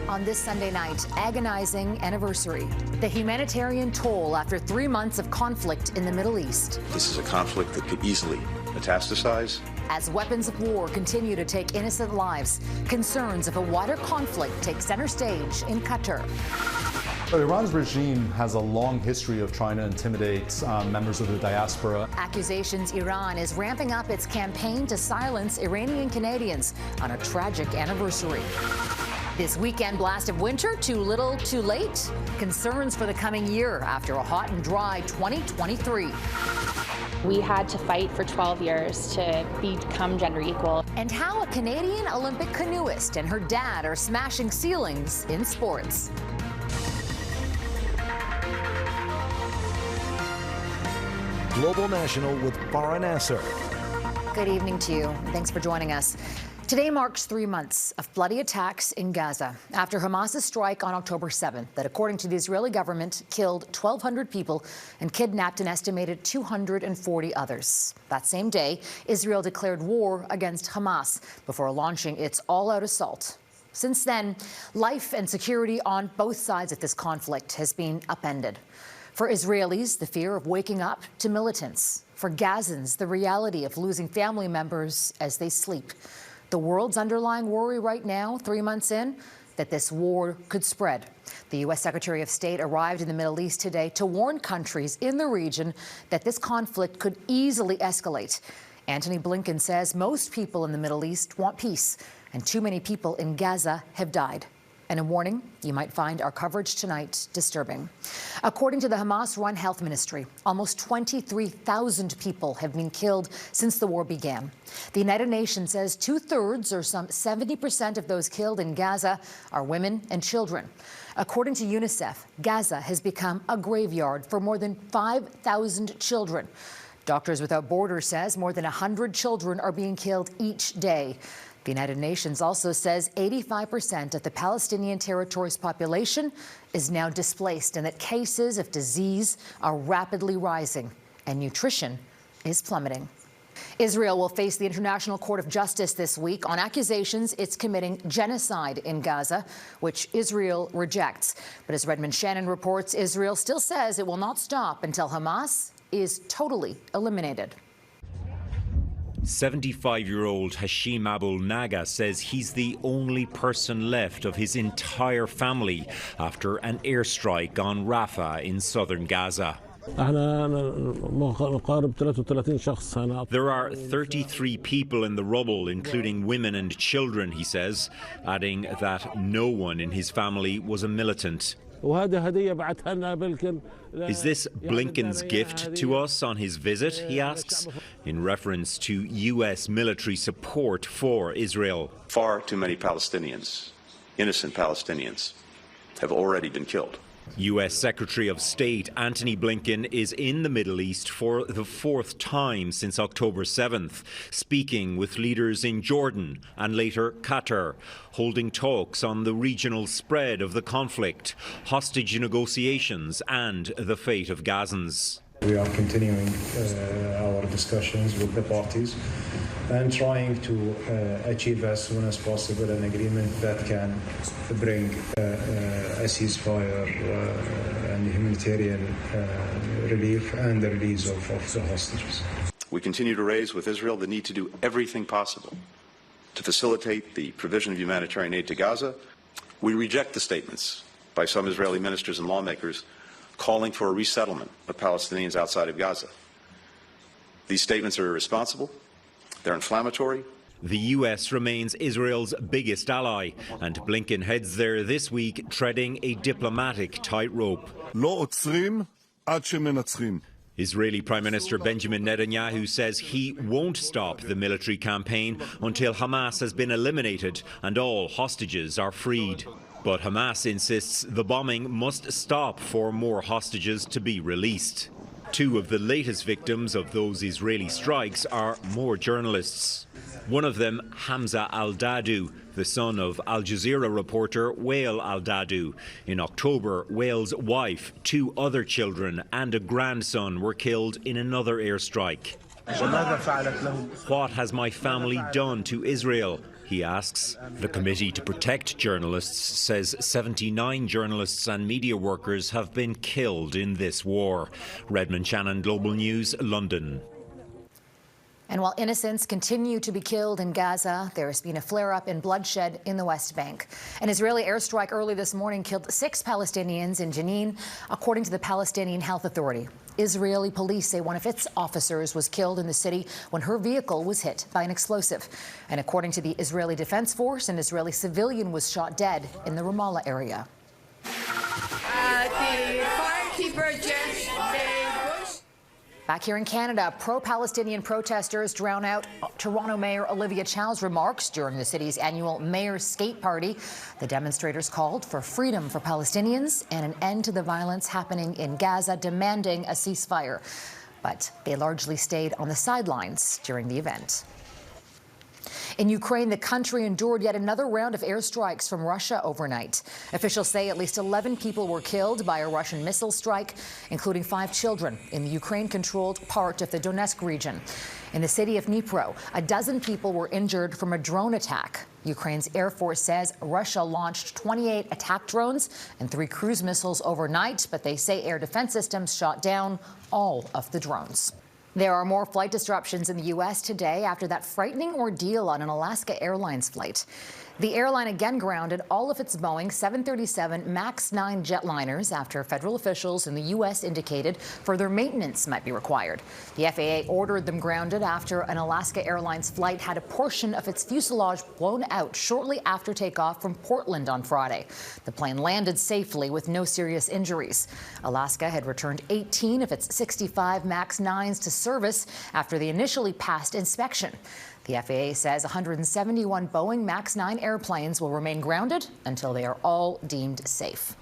On this Sunday night, agonizing anniversary. The humanitarian toll after 3 months of conflict in the Middle East. This is a conflict that could easily metastasize. As weapons of war continue to take innocent lives, concerns of a wider conflict take center stage in Qatar. Iran's regime has a long history of trying to intimidate members of the diaspora. Accusations Iran is ramping up its campaign to silence Iranian Canadians on a tragic anniversary. This weekend blast of winter, too little, too late? Concerns for the coming year after a hot and dry 2023. We had to fight for 12 years to become gender equal. And how a Canadian Olympic canoeist and her dad are smashing ceilings in sports. Global National with Farah Nasser. Good evening to you. Thanks for joining us. Today marks 3 months of bloody attacks in Gaza after Hamas's strike on October 7th that, according to the Israeli government, killed 1,200 people and kidnapped an estimated 240 others. That same day, Israel declared war against Hamas before launching its all-out assault. Since then, life and security on both sides of this conflict has been upended. For Israelis, the fear of waking up to militants. For Gazans, the reality of losing family members as they sleep. The world's underlying worry right now, 3 months in, that this war could spread. The U.S. Secretary of State arrived in the Middle East today to warn countries in the region that this conflict could easily escalate. Antony Blinken says most people in the Middle East want peace, and too many people in Gaza have died. And a warning, you might find our coverage tonight disturbing. According to the Hamas-run health ministry, almost 23,000 people have been killed since the war began. The United Nations says 2/3, or some 70% of those killed in Gaza, are women and children. According to UNICEF, Gaza has become a graveyard for more than 5,000 children. Doctors Without Borders says more than 100 children are being killed each day. The United Nations also says 85% of the Palestinian territory's population is now displaced and that cases of disease are rapidly rising and nutrition is plummeting. Israel will face the International Court of Justice this week on accusations it's committing genocide in Gaza, which Israel rejects. But as Redmond Shannon reports, Israel still says it will not stop until Hamas is totally eliminated. 75-year-old Hashim Abul Naga says he's the only person left of his entire family after an airstrike on Rafah in southern Gaza. There are 33 people in the rubble, including women and children, he says, adding that no one in his family was a militant. Is this Blinken's gift to us on his visit, he asks, in reference to U.S. military support for Israel. Far too many Palestinians, innocent Palestinians, have already been killed. U.S. Secretary of State Antony Blinken is in the Middle East for the 4th time since October 7th, speaking with leaders in Jordan and later Qatar, holding talks on the regional spread of the conflict, hostage negotiations and the fate of Gazans. We are continuing our discussions with the parties and trying to achieve as soon as possible an agreement that can bring a ceasefire and humanitarian relief and the release of the hostages. We continue to raise with Israel the need to do everything possible to facilitate the provision of humanitarian aid to Gaza. We reject the statements by some Israeli ministers and lawmakers calling for a resettlement of Palestinians outside of Gaza. These statements are irresponsible, they're inflammatory. The U.S. remains Israel's biggest ally, and Blinken heads there this week treading a diplomatic tightrope. Israeli Prime Minister Benjamin Netanyahu says he won't stop the military campaign until Hamas has been eliminated and all hostages are freed. But Hamas insists the bombing must stop for more hostages to be released. 2 of the latest victims of those Israeli strikes are more journalists. One of them, Hamza al-Dadou, the son of Al Jazeera reporter Wael al-Dadou. In October, Wael's wife, 2 other children and a grandson were killed in another airstrike. What has my family done to Israel? he asks. The Committee to Protect Journalists says 79 journalists and media workers have been killed in this war. Redmond Shannon, Global News, London. And while innocents continue to be killed in Gaza, there has been a flare-up in bloodshed in the West Bank. An Israeli airstrike early this morning killed 6 Palestinians in Jenin, according to the Palestinian Health Authority. Israeli police say one of its officers was killed in the city when her vehicle was hit by an explosive. And according to the Israeli Defense Force, an Israeli civilian was shot dead in the Ramallah area. The firekeeper just Back here in Canada, pro-Palestinian protesters drown out Toronto Mayor Olivia Chow's remarks during the city's annual Mayor's Skate Party. The demonstrators called for freedom for Palestinians and an end to the violence happening in Gaza, demanding a ceasefire. But they largely stayed on the sidelines during the event. In Ukraine, the country endured yet another round of airstrikes from Russia overnight. Officials say at least 11 people were killed by a Russian missile strike, including 5 children in the Ukraine-controlled part of the Donetsk region. In the city of Dnipro, a dozen people were injured from a drone attack. Ukraine's Air Force says Russia launched 28 attack drones and 3 cruise missiles overnight, but they say air defense systems shot down all of the drones. There are more flight disruptions in the U.S. today after that frightening ordeal on an Alaska Airlines flight. The airline again grounded all of its Boeing 737 MAX 9 jetliners after federal officials in the U.S. indicated further maintenance might be required. The FAA ordered them grounded after an Alaska Airlines flight had a portion of its fuselage blown out shortly after takeoff from Portland on Friday. The plane landed safely with no serious injuries. Alaska had returned 18 of its 65 MAX 9s to service after they initially passed inspection. The FAA says 171 Boeing MAX 9 airplanes will remain grounded until they are all deemed safe.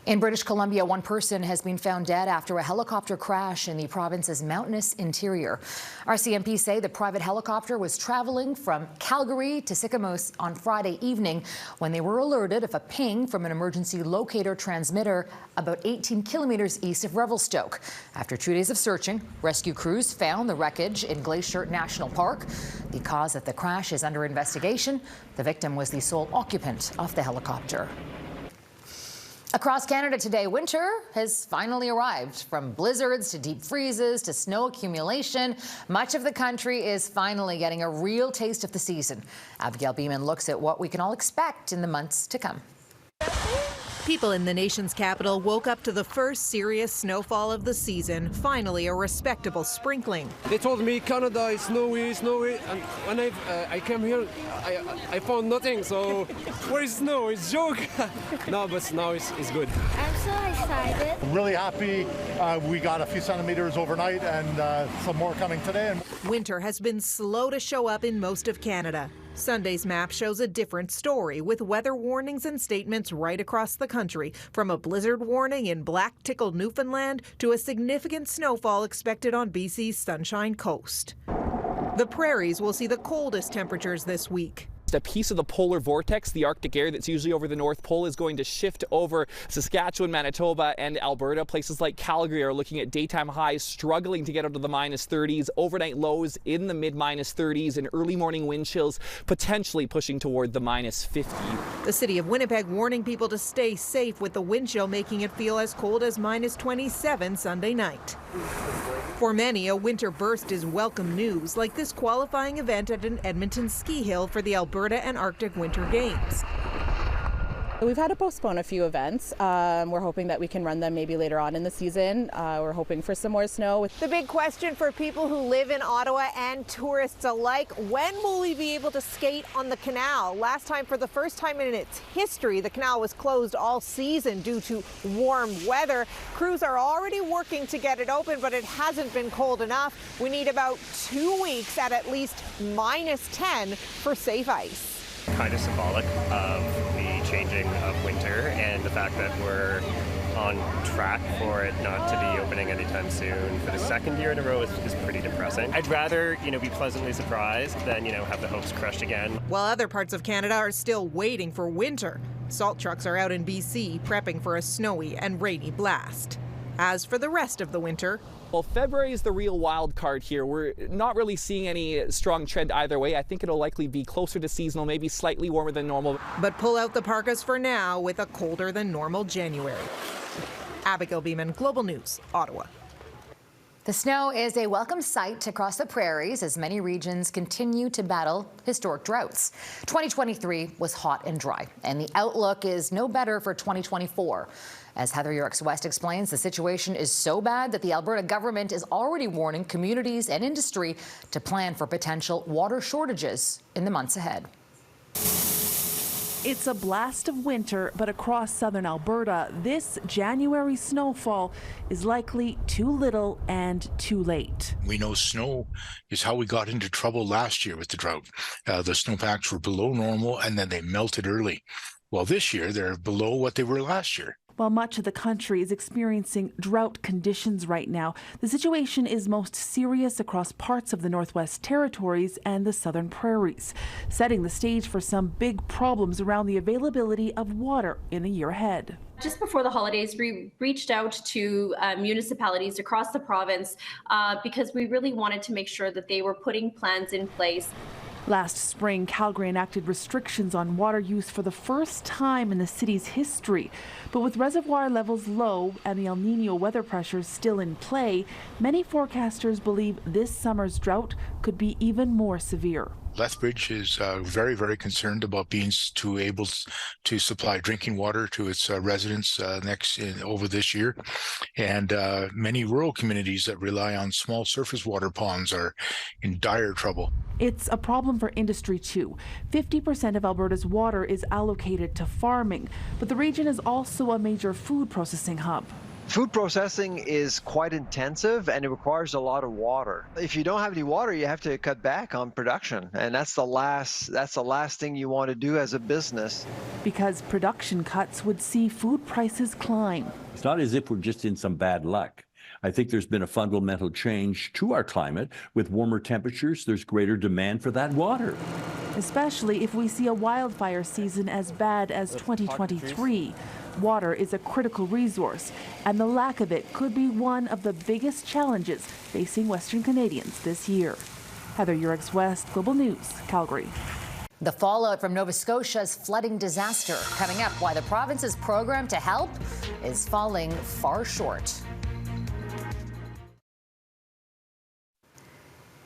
In British Columbia, one person has been found dead after a helicopter crash in the province's mountainous interior. RCMP say the private helicopter was traveling from Calgary to Sycamore on Friday evening when they were alerted of a ping from an emergency locator transmitter about 18 kilometers east of Revelstoke. After 2 days of searching, rescue crews found the wreckage in Glacier National Park. The cause of the crash is under investigation. The victim was the sole occupant of the helicopter. Across Canada today, winter has finally arrived. From blizzards to deep freezes to snow accumulation, much of the country is finally getting a real taste of the season. Abigail Bimman looks at what we can all expect in the months to come. People in the nation's capital woke up to the first serious snowfall of the season, finally a respectable sprinkling. They told me Canada is snowy, and when I came here, I found nothing, so where is snow? It's a joke. No, but now it's good. I'm so excited. Really happy. We got a few centimeters overnight and some more coming today. Winter has been slow to show up in most of Canada. Sunday's map shows a different story, with weather warnings and statements right across the country, from a blizzard warning in black-tickled Newfoundland to a significant snowfall expected on BC's Sunshine Coast. The prairies will see the coldest temperatures this week. A piece of the polar vortex, the Arctic air that's usually over the North Pole, is going to shift over Saskatchewan, Manitoba, and Alberta. Places like Calgary are looking at daytime highs struggling to get out of the minus 30s, overnight lows in the mid-minus 30s, and early morning wind chills potentially pushing toward the minus 50. The city of Winnipeg warning people to stay safe, with the wind chill making it feel as cold as minus 27 Sunday night. For many, a winter burst is welcome news, like this qualifying event at an Edmonton ski hill for the Alberta and Arctic Winter Games. We've had to postpone a few events. We're hoping that we can run them maybe later on in the season. We're hoping for some more snow. The big question for people who live in Ottawa and tourists alike, when will we be able to skate on the canal? Last time, for the first time in its history, the canal was closed all season due to warm weather. Crews are already working to get it open, but it hasn't been cold enough. We need about 2 weeks at least minus 10 for safe ice. Kind of symbolic of the changing of winter and the fact that we're on track for it not to be opening anytime soon for the second year in a row is pretty depressing. I'd rather, be pleasantly surprised than, have the hopes crushed again. While other parts of Canada are still waiting for winter, salt trucks are out in BC prepping for a snowy and rainy blast. As for the rest of the winter, well, February is the real wild card here. We're not really seeing any strong trend either way. I think it'll likely be closer to seasonal, maybe slightly warmer than normal. But pull out the parkas for now with a colder than normal January. Abigail Bimman, Global News, Ottawa. The snow is a welcome sight across the prairies as many regions continue to battle historic droughts. 2023 was hot and dry, and the outlook is no better for 2024. As Heather Yourex-West explains, the situation is so bad that the Alberta government is already warning communities and industry to plan for potential water shortages in the months ahead. It's a blast of winter, but across southern Alberta, this January snowfall is likely too little and too late. We know snow is how we got into trouble last year with the drought. The snowpacks were below normal and then they melted early. Well, this year they're below what they were last year. While much of the country is experiencing drought conditions right now, the situation is most serious across parts of the Northwest Territories and the southern prairies, setting the stage for some big problems around the availability of water in the year ahead. Just before the holidays, we reached out to municipalities across the province because we really wanted to make sure that they were putting plans in place. Last spring, Calgary enacted restrictions on water use for the first time in the city's history. But with reservoir levels low and the El Nino weather pressures still in play, many forecasters believe this summer's drought could be even more severe. Lethbridge is very, very concerned about being able to supply drinking water to its residents over this year. And many rural communities that rely on small surface water ponds are in dire trouble. It's a problem for industry too. 50% of Alberta's water is allocated to farming, but the region is also a major food processing hub. Food processing is quite intensive and it requires a lot of water. If you don't have any water, you have to cut back on production, and that's the last thing you want to do as a business. Because production cuts would see food prices climb. It's not as if we're just in some bad luck. I think there's been a fundamental change to our climate. With warmer temperatures, there's greater demand for that water. Especially if we see a wildfire season as bad as 2023. Water is a critical resource, and the lack of it could be one of the biggest challenges facing Western Canadians this year. Heather Yourex-West, Global News, Calgary. The fallout from Nova Scotia's flooding disaster. Coming up, why the province's program to help is falling far short.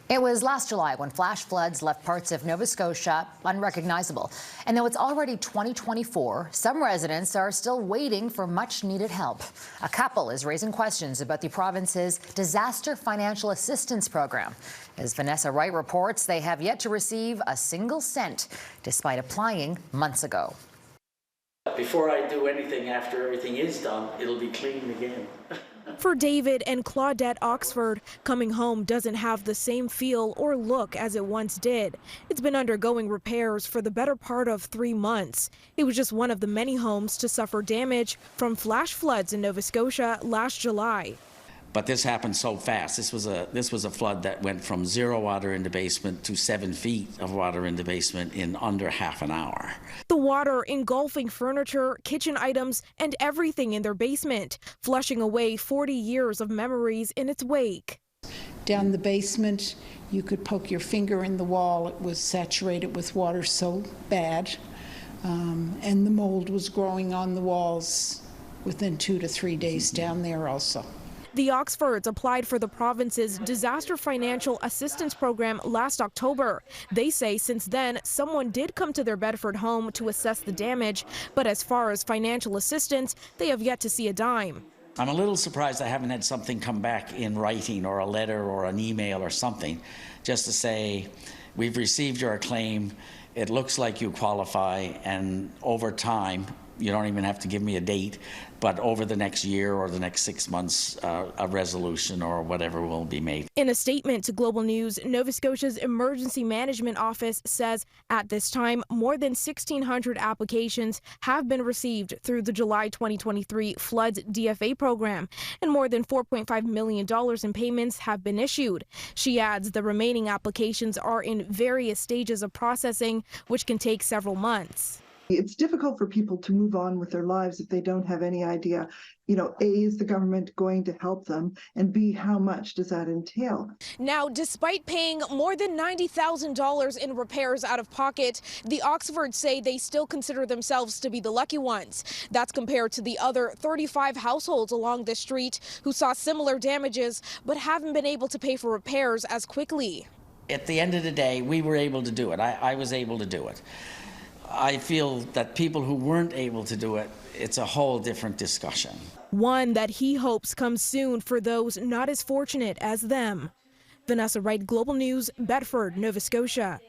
It was last July when flash floods left parts of Nova Scotia unrecognizable. And though it's already 2024, some residents are still waiting for much-needed help. A couple is raising questions about the province's disaster financial assistance program. As Vanessa Wright reports, they have yet to receive a single cent, despite applying months ago. Before I do anything, after everything is done, it'll be clean again. For David and Claudette Oxford, coming home doesn't have the same feel or look as it once did. It's been undergoing repairs for the better part of 3 months. It was just one of the many homes to suffer damage from flash floods in Nova Scotia last July. But this happened so fast. This was a flood that went from 0 water in the basement to 7 feet of water in the basement in under half an hour. The water engulfing furniture, kitchen items, and everything in their basement, flushing away 40 years of memories in its wake. Down the basement, you could poke your finger in the wall. It was saturated with water so bad, and the mold was growing on the walls within 2 to 3 days down there also. The Oxfords applied for the province's disaster financial assistance program last October. They say since then, someone did come to their Bedford home to assess the damage, but as far as financial assistance, they have yet to see a dime. I'm a little surprised I haven't had something come back in writing or a letter or an email or something, just to say, we've received your claim, it looks like you qualify, and over time, you don't even have to give me a date, but over the next year or the next 6 months, a resolution or whatever will be made. In a statement to Global News, Nova Scotia's Emergency Management Office says at this time, more than 1,600 applications have been received through the July 2023 Floods DFA program, and more than $4.5 million in payments have been issued. She adds the remaining applications are in various stages of processing, which can take several months. It's difficult for people to move on with their lives if they don't have any idea, A, is the government going to help them, and B, how much does that entail? Now, despite paying more than $90,000 in repairs out of pocket, the Oxfords say they still consider themselves to be the lucky ones. That's compared to the other 35 households along the street who saw similar damages but haven't been able to pay for repairs as quickly. At the end of the day, we were able to do it. I was able to do it. I feel that people who weren't able to do it, it's a whole different discussion. One that he hopes comes soon for those not as fortunate as them. Vanessa Wright, Global News, Bedford, Nova Scotia.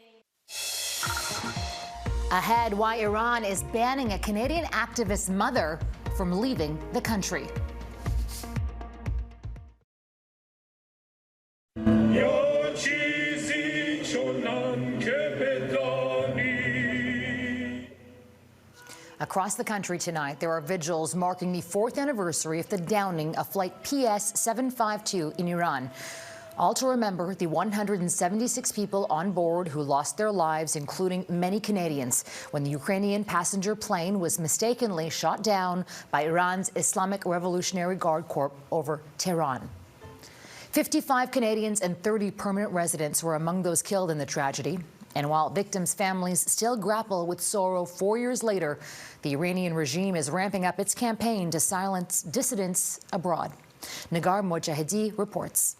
Ahead, why Iran is banning a Canadian activist's mother from leaving the country. Across the country tonight, there are vigils marking the 4th anniversary of the downing of Flight PS-752 in Iran. All to remember the 176 people on board who lost their lives, including many Canadians, when the Ukrainian passenger plane was mistakenly shot down by Iran's Islamic Revolutionary Guard Corps over Tehran. 55 Canadians and 30 permanent residents were among those killed in the tragedy. And while victims' families still grapple with sorrow 4 years later, the Iranian regime is ramping up its campaign to silence dissidents abroad. Nagar Mojahedi reports.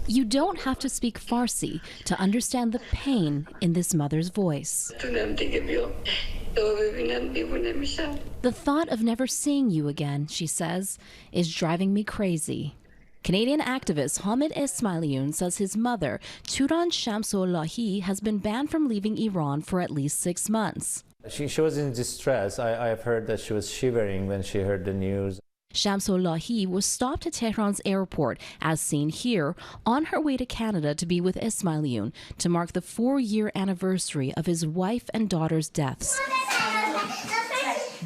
You don't have to speak Farsi to understand the pain in this mother's voice. The thought of never seeing you again, she says, is driving me crazy. Canadian activist Hamid Esmailion says his mother, Turan Shamsullahi, has been banned from leaving Iran for at least 6 months. She was in distress. I have heard that she was shivering when she heard the news. Shamsullahi was stopped at Tehran's airport, as seen here, on her way to Canada to be with Esmailion to mark the 4-year anniversary of his wife and daughter's deaths.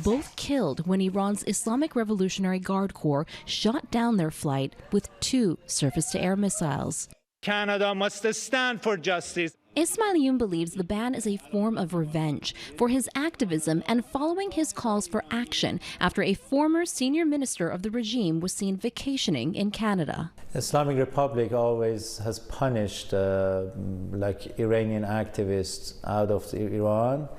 Both killed when Iran's Islamic Revolutionary Guard Corps shot down their flight with 2 surface-to-air missiles. Canada must stand for justice. Esmailion believes the ban is a form of revenge for his activism and following his calls for action after a former senior minister of the regime was seen vacationing in Canada. Islamic Republic always has punished Iranian activists out of Iran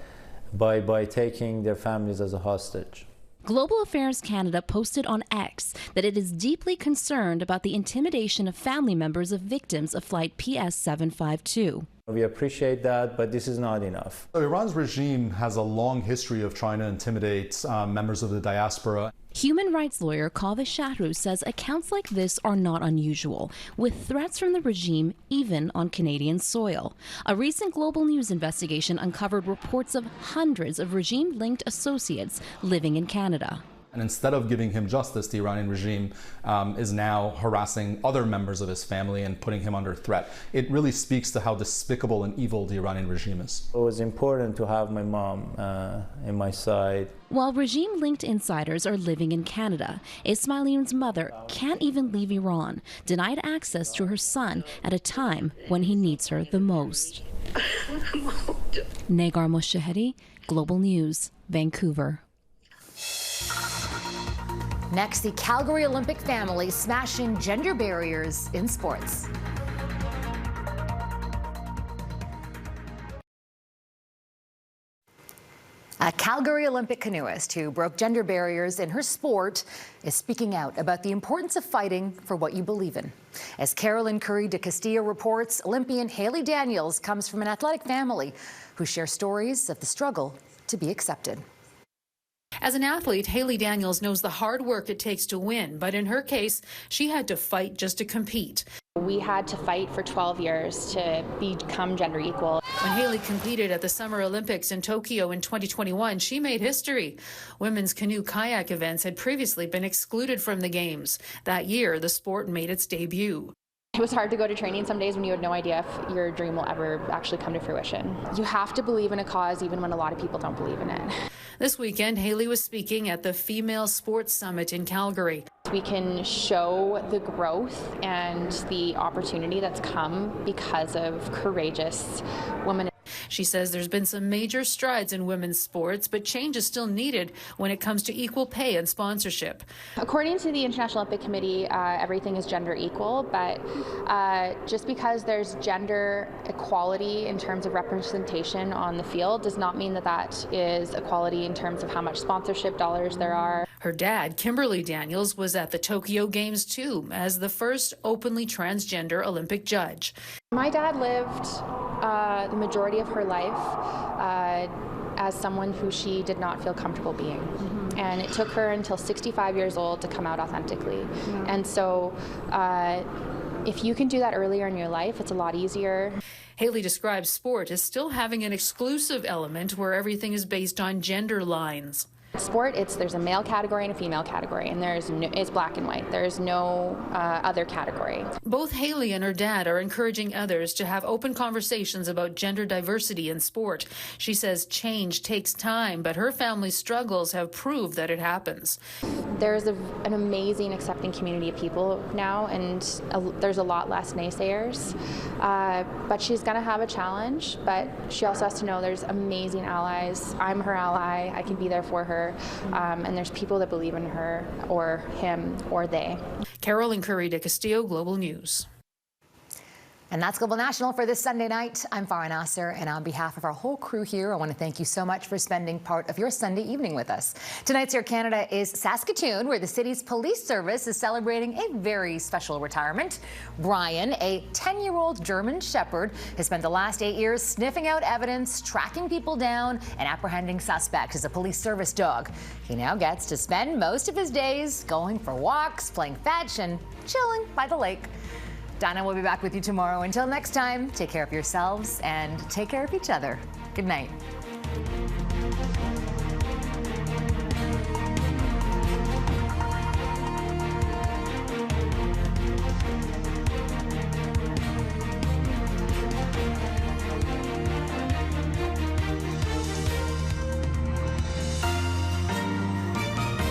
by taking their families as a hostage. Global Affairs Canada posted on X that it is deeply concerned about the intimidation of family members of victims of Flight PS-752. We appreciate that, but this is not enough. Iran's regime has a long history of trying to intimidate members of the diaspora. Human rights lawyer Kaveh Shahru says accounts like this are not unusual, with threats from the regime even on Canadian soil. A recent Global News investigation uncovered reports of hundreds of regime-linked associates living in Canada. And instead of giving him justice, the Iranian regime is now harassing other members of his family and putting him under threat. It really speaks to how despicable and evil the Iranian regime is. It was important to have my mom in my side. While regime-linked insiders are living in Canada, Esmailion's mother can't even leave Iran, denied access to her son at a time when he needs her the most. Nagar Mojahedi, Global News, Vancouver. Next, the Calgary Olympic family smashing gender barriers in sports. A Calgary Olympic canoeist who broke gender barriers in her sport is speaking out about the importance of fighting for what you believe in. As Carolyn Curry de Castillo reports, Olympian Haley Daniels comes from an athletic family who share stories of the struggle to be accepted. As an athlete, Haley Daniels knows the hard work it takes to win, but in her case, she had to fight just to compete. We had to fight for 12 years to become gender equal. When Haley competed at the Summer Olympics in Tokyo in 2021, she made history. Women's canoe-kayak events had previously been excluded from the Games. That year, the sport made its debut. It was hard to go to training some days when you had no idea if your dream will ever actually come to fruition. You have to believe in a cause even when a lot of people don't believe in it. This weekend, Haley was speaking at the Female Sports Summit in Calgary. we can show the growth and the opportunity that's come because of courageous women. She says there's been some major strides in women's sports, but change is still needed when it comes to equal pay and sponsorship. According to the International Olympic Committee, everything is gender equal, but just because there's gender equality in terms of representation on the field does not mean that that is equality in terms of how much sponsorship dollars there are. Her dad, Kimberly Daniels, was at the Tokyo Games too, as the first openly transgender Olympic judge. My dad lived the majority of her life as someone who she did not feel comfortable being. And it took her until 65 years old to come out authentically. And so if you can do that earlier in your life, it's a lot easier. Haley describes sport as still having an exclusive element where everything is based on gender lines. Sport, there's a male category and a female category, and it's black and white. There's no other category. Both Haley and her dad are encouraging others to have open conversations about gender diversity in sport. She says change takes time, but her family's struggles have proved that it happens. There's an amazing accepting community of people now, and there's a lot less naysayers. But she's going to have a challenge, but she also has to know there's amazing allies. I'm her ally. I can be there for her. And there's people that believe in her or him or they. Carolyn Curry de Castillo, Global News. And that's Global National for this Sunday night. I'm Farah Nasser, and on behalf of our whole crew here, I want to thank you so much for spending part of your Sunday evening with us. Tonight's Air Canada is Saskatoon, where the city's police service is celebrating a very special retirement. Brian, a 10-year-old German Shepherd, has spent the last 8 years sniffing out evidence, tracking people down, and apprehending suspects as a police service dog. He now gets to spend most of his days going for walks, playing fetch, and chilling by the lake. Donna will be back with you tomorrow. Until next time, take care of yourselves and take care of each other. Good night.